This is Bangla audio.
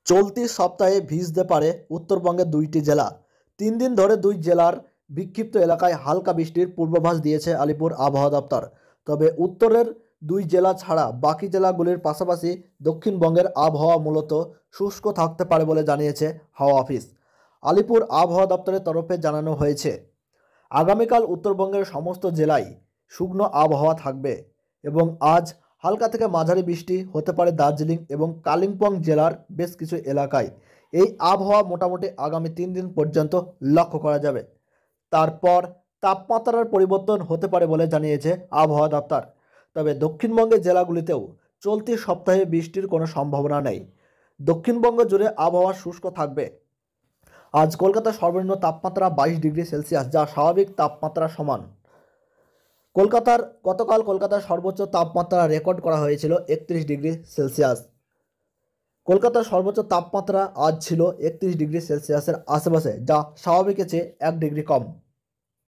চলতি সপ্তাহে ভিজতে পারে উত্তরবঙ্গের দুইটি জেলা। 3 দিন ধরে দুই জেলার বিক্ষিপ্ত এলাকায় হালকা বৃষ্টির পূর্বাভাস দিয়েছে আলিপুর আবহাওয়া দপ্তর। তবে উত্তরের দুই জেলা ছাড়া বাকি জেলাগুলির পাশাপাশি দক্ষিণবঙ্গের আবহাওয়া মূলত শুষ্ক থাকতে পারে বলে জানিয়েছে হাওয়া অফিস। আলিপুর আবহাওয়া দপ্তরের তরফে জানানো হয়েছে, আগামীকাল উত্তরবঙ্গের সমস্ত জেলায় শুকনো আবহাওয়া থাকবে এবং আজ হালকা থেকে মাঝারি বৃষ্টি হতে পারে দার্জিলিং এবং কালিম্পং জেলার বেশ কিছু এলাকায়। এই আবহাওয়া মোটামুটি আগামী 3 দিন পর্যন্ত লক্ষ্য করা যাবে। তারপর তাপমাত্রার পরিবর্তন হতে পারে বলে জানিয়েছে আবহাওয়া দপ্তর। তবে দক্ষিণবঙ্গের জেলাগুলিতেও চলতি সপ্তাহে বৃষ্টির কোনো সম্ভাবনা নেই। দক্ষিণবঙ্গ জুড়ে আবহাওয়া শুষ্ক থাকবে। আজ কলকাতার সর্বনিম্ন তাপমাত্রা 22 ডিগ্রি সেলসিয়াস, যা স্বাভাবিক তাপমাত্রার সমান। গতকাল কলকাতার সর্বোচ্চ তাপমাত্রা রেকর্ড করা হয়েছিল 31 ডিগ্রি সেলসিয়াস। কলকাতার সর্বোচ্চ তাপমাত্রা আজ ছিল 31 ডিগ্রি সেলসিয়াসের আশেপাশে, যা স্বাভাবিকের চেয়ে 1 ডিগ্রি কম।